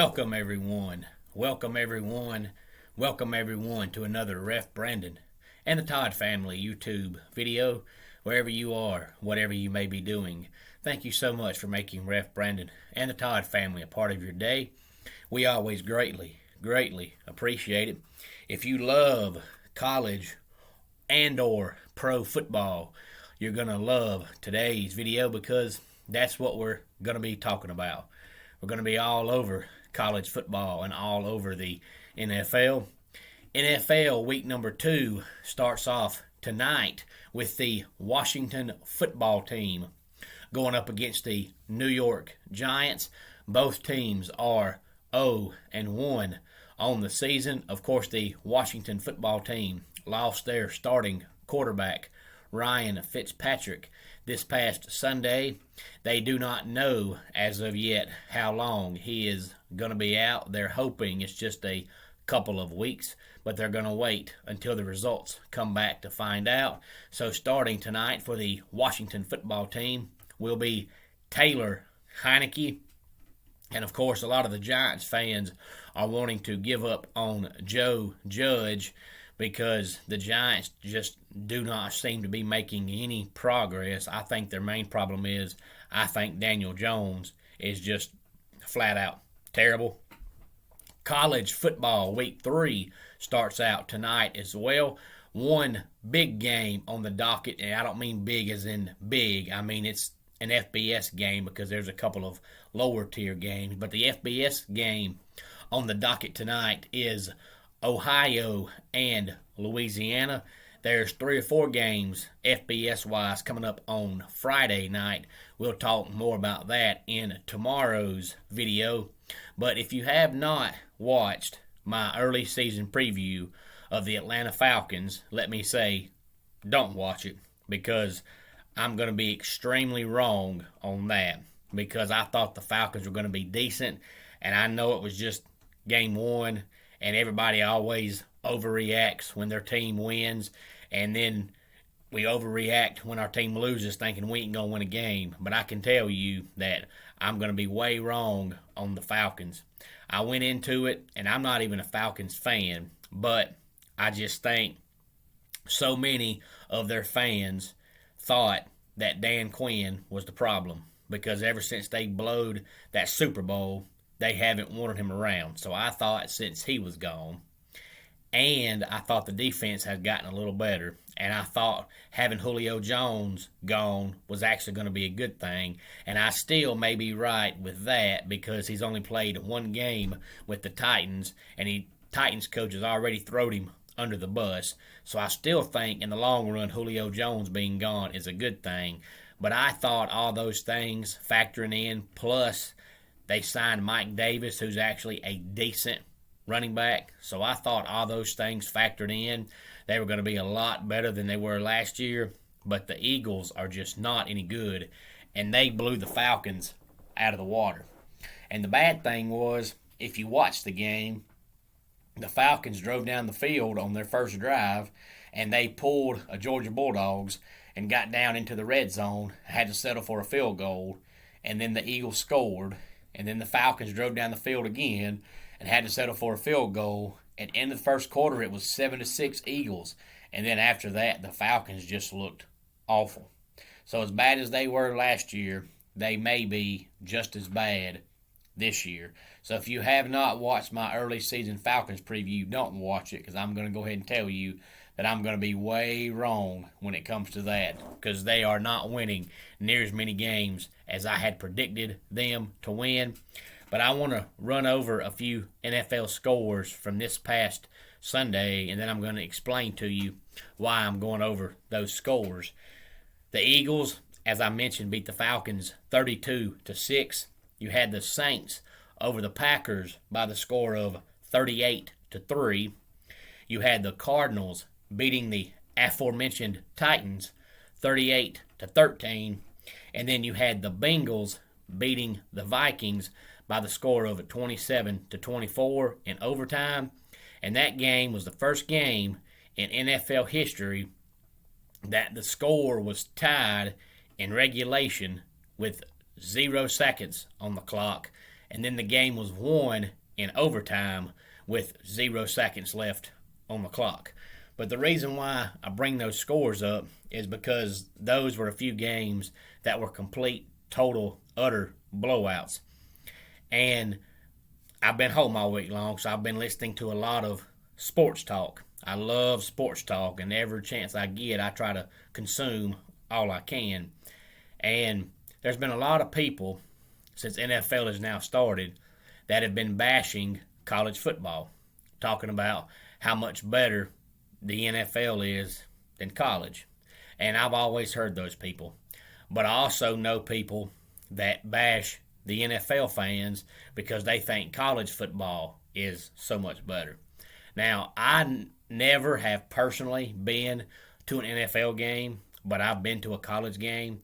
Welcome everyone. Welcome everyone. Welcome everyone to another Ref Brandon and the Todd Family YouTube video. Wherever you are, whatever you may be doing, thank you so much for making Ref Brandon and the Todd Family a part of your day. We always greatly appreciate it. If you love college and or pro football, you're going to love today's video because that's what we're going to be talking about. We're going to be all over college football and all over the NFL. NFL week number 2 starts off tonight with the Washington football team going up against the New York Giants. Both teams are 0-1 on the season. Of course, the Washington football team lost their starting quarterback, Ryan Fitzpatrick, this past Sunday. They do not know as of yet how long he is going to be out. They're hoping it's just a couple of weeks, but they're going to wait until the results come back to find out. So starting tonight for the Washington football team will be Taylor Heinicke. And of course, a lot of the Giants fans are wanting to give up on Joe Judge because the Giants just do not seem to be making any progress. I think their main problem is I think Daniel Jones is just flat out terrible. College football week 3 starts out tonight as well. One big game on the docket, and I don't mean big as in big. I mean it's an FBS game because there's a couple of lower tier games. But the FBS game on the docket tonight is Ohio and Louisiana. There's 3 or 4 games FBS-wise coming up on Friday night. We'll talk more about that in tomorrow's video. But if you have not watched my early season preview of the Atlanta Falcons, let me say, don't watch it because I'm going to be extremely wrong on that because I thought the Falcons were going to be decent, and I know it was just game 1, and everybody always overreacts when their team wins, and then we overreact when our team loses thinking we ain't going to win a game. But I can tell you that I'm going to be way wrong on the Falcons. I went into it, and I'm not even a Falcons fan, but I just think so many of their fans thought that Dan Quinn was the problem because ever since they blowed that Super Bowl, they haven't wanted him around. So I thought since he was gone, and I thought the defense had gotten a little better, and I thought having Julio Jones gone was actually going to be a good thing, and I still may be right with that because he's only played 1 game with the Titans, and Titans coach has already thrown him under the bus. So I still think in the long run Julio Jones being gone is a good thing. But I thought all those things factoring in, plus they signed Mike Davis, who's actually a decent running back. So I thought all those things factored in. They were going to be a lot better than they were last year. But the Eagles are just not any good. And they blew the Falcons out of the water. And the bad thing was, if you watched the game, the Falcons drove down the field on their first drive, and they pulled a Georgia Bulldogs and got down into the red zone, had to settle for a field goal, and then the Eagles scored, and then the Falcons drove down the field again and had to settle for a field goal, and in the first quarter it was 7-6 Eagles, and then after that the Falcons just looked awful. So as bad as they were last year, they may be just as bad this year. So if you have not watched my early season Falcons preview, don't watch it because I'm going to go ahead and tell you that I'm going to be way wrong when it comes to that because they are not winning near as many games as I had predicted them to win. But I want to run over a few NFL scores from this past Sunday, and then I'm going to explain to you why I'm going over those scores. The Eagles, as I mentioned, beat the Falcons 32-6. You had the Saints over the Packers by the score of 38-3. You had the Cardinals beating the aforementioned Titans 38-13. And then you had the Bengals beating the Vikings by the score of 27-24 in overtime. And that game was the first game in NFL history that the score was tied in regulation with 0 seconds on the clock, and then the game was won in overtime with 0 seconds left on the clock. But the reason why I bring those scores up is because those were a few games that were complete, total, utter blowouts. And I've been home all week long, so I've been listening to a lot of sports talk. I love sports talk, and every chance I get, I try to consume all I can. And there's been a lot of people, since NFL has now started, that have been bashing college football, talking about how much better the NFL is than college. And I've always heard those people. But I also know people that bash the NFL fans because they think college football is so much better. Now, I never have personally been to an NFL game, but I've been to a college game.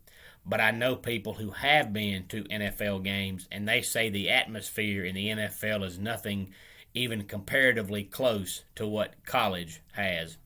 But I know people who have been to NFL games, and they say the atmosphere in the NFL is nothing even comparatively close to what college has.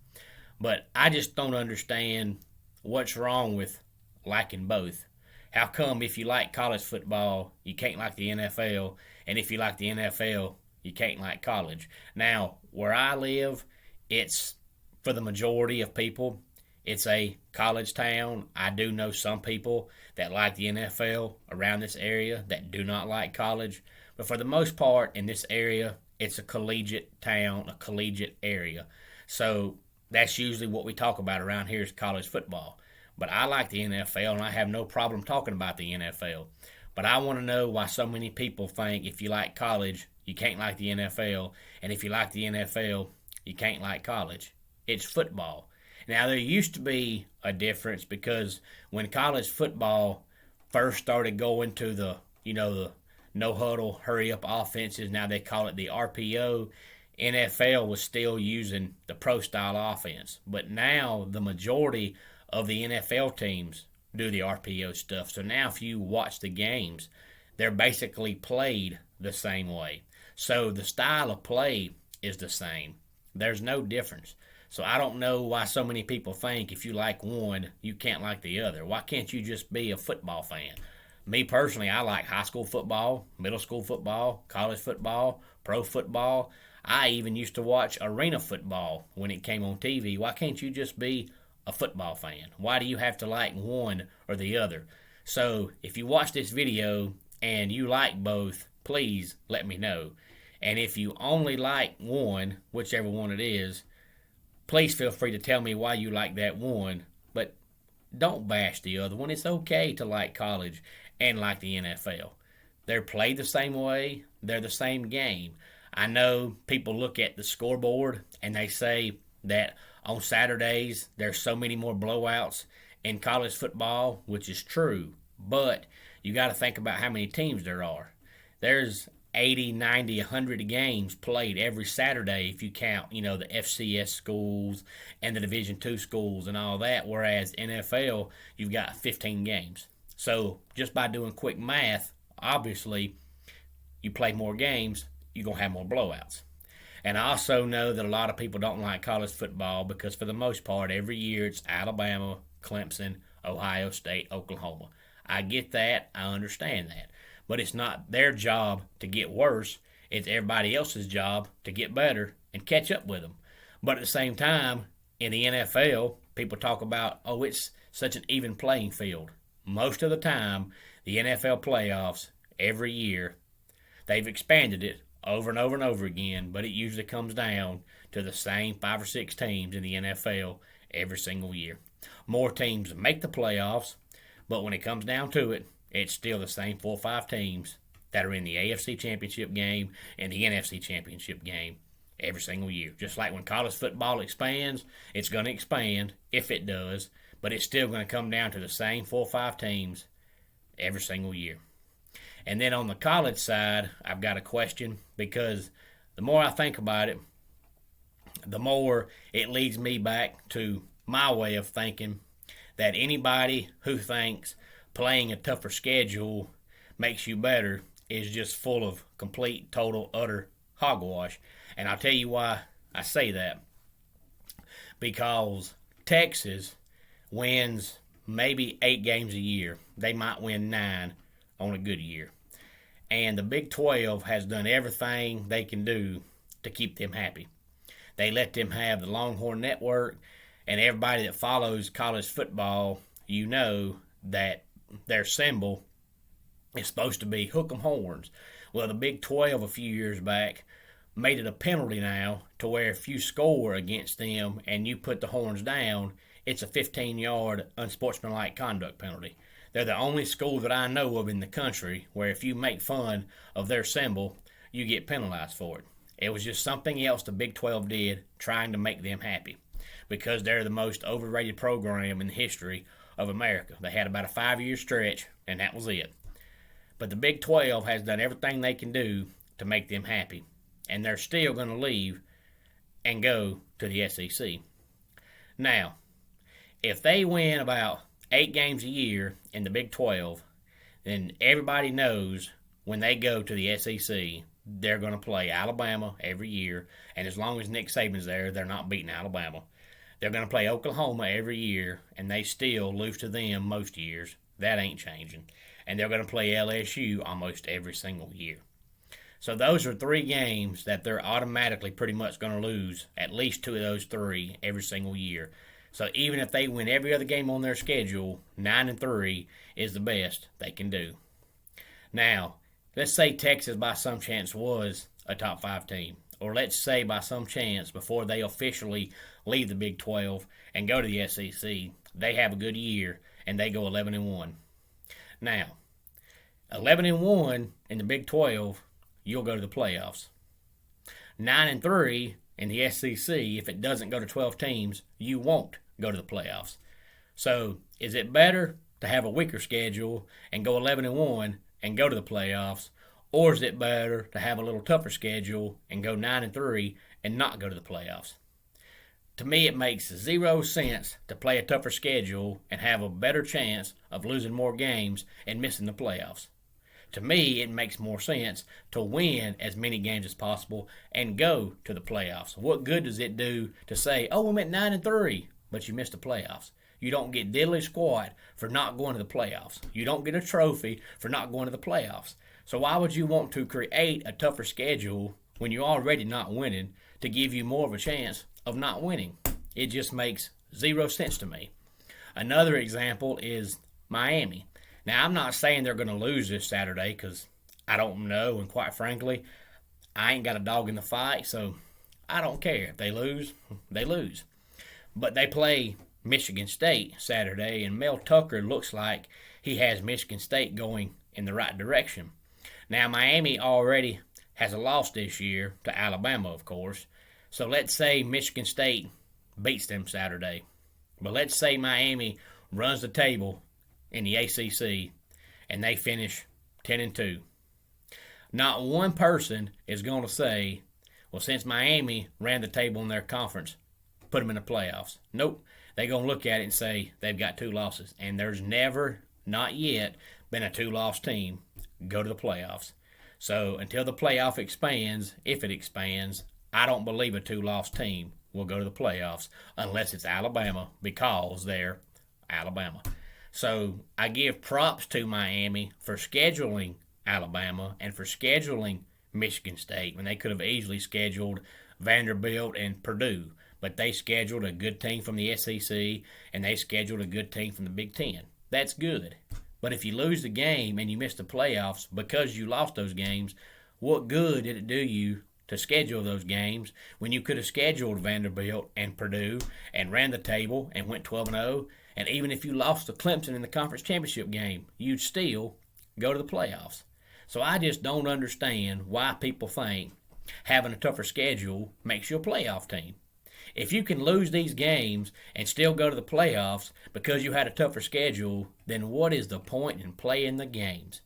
But I just don't understand what's wrong with liking both. How come if you like college football, you can't like the NFL, and if you like the NFL, you can't like college? Now, where I live, it's, for the majority of people, it's a college town. I do know some people that like the NFL around this area that do not like college. But for the most part, in this area, it's a collegiate town, a collegiate area. So that's usually what we talk about around here is college football. But I like the NFL, and I have no problem talking about the NFL. But I want to know why so many people think if you like college, you can't like the NFL. And if you like the NFL, you can't like college. It's football. Now, there used to be a difference because when college football first started going to the no huddle, hurry up offenses, now they call it the RPO, NFL was still using the pro style offense. But now the majority of the NFL teams do the RPO stuff. So now if you watch the games, they're basically played the same way. So the style of play is the same. There's no difference. So I don't know why so many people think if you like one, you can't like the other. Why can't you just be a football fan? Me personally, I like high school football, middle school football, college football, pro football. I even used to watch arena football when it came on TV. Why can't you just be a football fan? Why do you have to like one or the other? So if you watch this video and you like both, please let me know. And if you only like one, whichever one it is, please feel free to tell me why you like that one. But don't bash the other one. It's okay to like college and like the NFL. They're played the same way. They're the same game. I know people look at the scoreboard and they say that on Saturdays there's so many more blowouts in college football, which is true. But you got to think about how many teams there are. There's 80, 90, 100 games played every Saturday if you count, the FCS schools and the Division II schools and all that, whereas NFL, you've got 15 games. So just by doing quick math, obviously, you play more games, you're going to have more blowouts. And I also know that a lot of people don't like college football because for the most part, every year it's Alabama, Clemson, Ohio State, Oklahoma. I get that. I understand that. But it's not their job to get worse. It's everybody else's job to get better and catch up with them. But at the same time, in the NFL, people talk about, it's such an even playing field. Most of the time, the NFL playoffs, every year, they've expanded it over and over and over again, but it usually comes down to the same 5 or 6 teams in the NFL every single year. More teams make the playoffs, but when it comes down to it, it's still the same 4 or 5 teams that are in the AFC Championship game and the NFC Championship game every single year. Just like when college football expands, it's going to expand, if it does, but it's still going to come down to the same 4 or 5 teams every single year. And then on the college side, I've got a question because the more I think about it, the more it leads me back to my way of thinking that anybody who thinks playing a tougher schedule makes you better is just full of complete, total, utter hogwash. And I'll tell you why I say that. Because Texas wins maybe 8 games a year. They might win 9 on a good year. And the Big 12 has done everything they can do to keep them happy. They let them have the Longhorn Network, and everybody that follows college football, you know that their symbol is supposed to be hook 'em horns. Well, the Big 12 a few years back made it a penalty now to where if you score against them and you put the horns down, it's a 15-yard unsportsmanlike conduct penalty. They're the only school that I know of in the country where if you make fun of their symbol, you get penalized for it. It was just something else the Big 12 did trying to make them happy because they're the most overrated program in the history of America. They had about a 5-year stretch, and that was it. But the Big 12 has done everything they can do to make them happy, and they're still going to leave and go to the SEC. Now, if they win about 8 games a year in the Big 12, then everybody knows when they go to the SEC, they're going to play Alabama every year, and as long as Nick Saban's there, they're not beating Alabama. They're going to play Oklahoma every year, and they still lose to them most years. That ain't changing. And they're going to play LSU almost every single year. So those are 3 games that they're automatically pretty much going to lose, at least 2 of those 3 every single year. So even if they win every other game on their schedule, 9-3 is the best they can do. Now, let's say Texas by some chance was a top 5 team. Or let's say by some chance before they officially leave the Big 12 and go to the SEC, they have a good year and they go 11-1. Now, 11-1 in the Big 12, you'll go to the playoffs. 9-3 in the SEC, if it doesn't go to 12 teams, you won't go to the playoffs. So, is it better to have a weaker schedule and go 11-1 and go to the playoffs, or is it better to have a little tougher schedule and go 9-3 and not go to the playoffs? To me, it makes 0 sense to play a tougher schedule and have a better chance of losing more games and missing the playoffs. To me, it makes more sense to win as many games as possible and go to the playoffs. What good does it do to say, oh, we went 9-3, but you missed the playoffs? You don't get diddly squat for not going to the playoffs. You don't get a trophy for not going to the playoffs. So why would you want to create a tougher schedule when you're already not winning to give you more of a chance of not winning? It just makes 0 sense to me. Another example is Miami. Now, I'm not saying they're going to lose this Saturday because I don't know, and quite frankly, I ain't got a dog in the fight, so I don't care. If they lose, they lose. But they play Michigan State Saturday, and Mel Tucker looks like he has Michigan State going in the right direction. Now, Miami already has a loss this year to Alabama, of course. So let's say Michigan State beats them Saturday. But let's say Miami runs the table in the ACC and they finish 10-2. Not one person is going to say, well, since Miami ran the table in their conference, put them in the playoffs. Nope. They're going to look at it and say they've got 2 losses. And there's never, not yet, been a 2-loss team go to the playoffs. So until the playoff expands, if it expands, I don't believe a 2-loss team will go to the playoffs unless it's Alabama because they're Alabama. So I give props to Miami for scheduling Alabama and for scheduling Michigan State when they could have easily scheduled Vanderbilt and Purdue. But they scheduled a good team from the SEC and they scheduled a good team from the Big Ten. That's good. But if you lose the game and you miss the playoffs because you lost those games, what good did it do you to schedule those games when you could have scheduled Vanderbilt and Purdue and ran the table and went 12-0? And even if you lost to Clemson in the conference championship game, you'd still go to the playoffs. So I just don't understand why people think having a tougher schedule makes you a playoff team. If you can lose these games and still go to the playoffs because you had a tougher schedule, then what is the point in playing the games?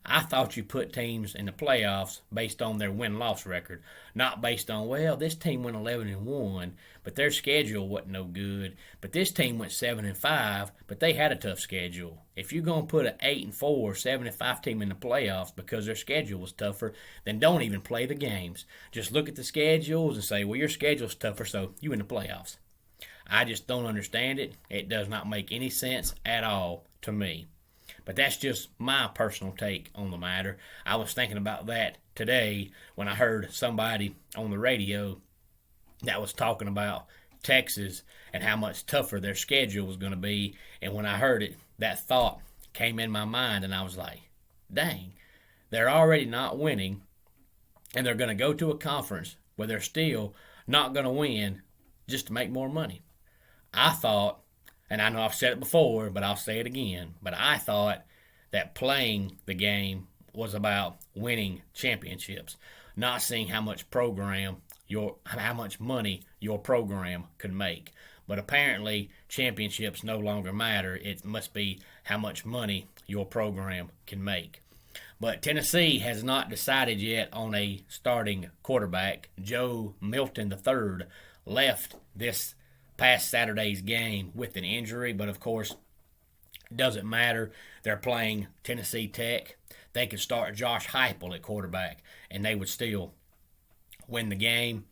I thought you put teams in the playoffs based on their win-loss record, not based on, well, this team went 11-1, but their schedule wasn't no good. But this team went 7-5, but they had a tough schedule. If you're going to put an 8-4, 7-5 team in the playoffs because their schedule was tougher, then don't even play the games. Just look at the schedules and say, well, your schedule's tougher, so you in the playoffs. I just don't understand it. It does not make any sense at all to me. But that's just my personal take on the matter. I was thinking about that today when I heard somebody on the radio that was talking about Texas and how much tougher their schedule was going to be. And when I heard it, that thought came in my mind, and I was like, dang, they're already not winning, and they're going to go to a conference where they're still not going to win just to make more money. I thought, and I know I've said it before, but I'll say it again, but I thought that playing the game was about winning championships, not seeing how much money your program could make. But apparently, championships no longer matter. It must be how much money your program can make. But Tennessee has not decided yet on a starting quarterback. Joe Milton III left this past Saturday's game with an injury, but of course, it doesn't matter. They're playing Tennessee Tech. They could start Josh Heupel at quarterback, and they would still win the game.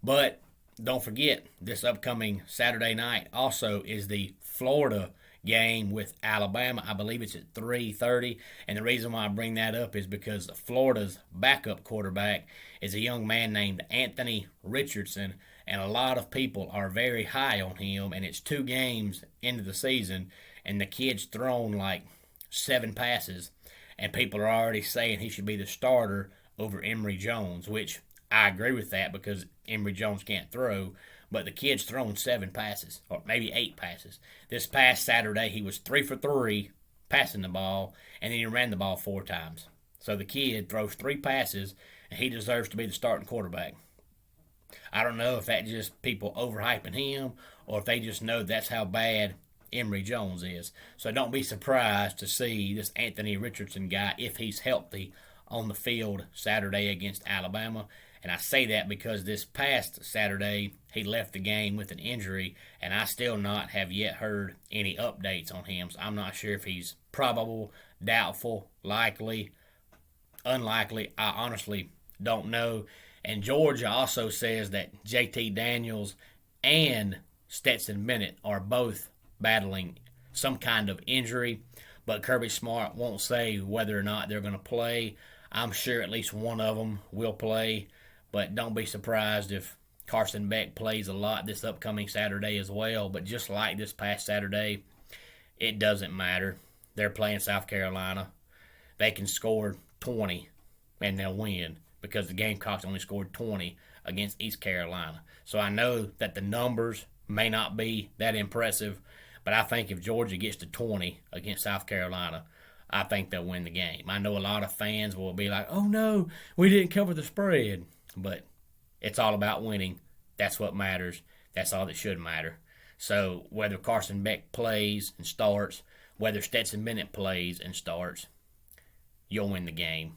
But don't forget, this upcoming Saturday night also is the Florida game with Alabama. I believe it's at 3:30, and the reason why I bring that up is because Florida's backup quarterback is a young man named Anthony Richardson, and a lot of people are very high on him, and it's 2 games into the season, and the kid's thrown like 7 passes, and people are already saying he should be the starter over Emory Jones, which I agree with that because Emory Jones can't throw, but the kid's thrown 7 passes, or maybe 8 passes. This past Saturday, he was 3 for 3 passing the ball, and then he ran the ball 4 times. So the kid throws 3 passes, and he deserves to be the starting quarterback. I don't know if that's just people overhyping him, or if they just know that's how bad Emory Jones is. So don't be surprised to see this Anthony Richardson guy, if he's healthy, on the field Saturday against Alabama. And I say that because this past Saturday, he left the game with an injury, and I still not have yet heard any updates on him. So I'm not sure if he's probable, doubtful, likely, unlikely. I honestly don't know. And Georgia also says that JT Daniels and Stetson Bennett are both battling some kind of injury, but Kirby Smart won't say whether or not they're going to play. I'm sure at least one of them will play, but don't be surprised if Carson Beck plays a lot this upcoming Saturday as well. But just like this past Saturday, it doesn't matter. They're playing South Carolina. They can score 20 and they'll win because the Gamecocks only scored 20 against East Carolina. So I know that the numbers may not be that impressive, but I think if Georgia gets to 20 against South Carolina, I think they'll win the game. I know a lot of fans will be like, oh no, we didn't cover the spread. But it's all about winning. That's what matters. That's all that should matter. So whether Carson Beck plays and starts, whether Stetson Bennett plays and starts, you'll win the game.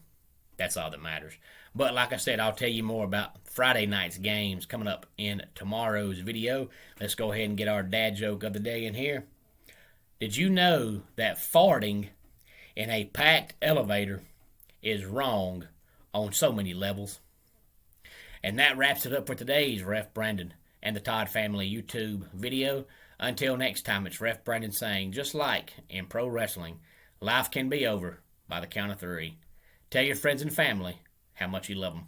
That's all that matters. But like I said, I'll tell you more about Friday night's games coming up in tomorrow's video. Let's go ahead and get our dad joke of the day in here. Did you know that farting in a packed elevator is wrong on so many levels? And that wraps it up for today's Ref Brandon and the Todd Family YouTube video. Until next time, it's Ref Brandon saying, just like in pro wrestling, life can be over by the count of 3. Tell your friends and family how much you love them.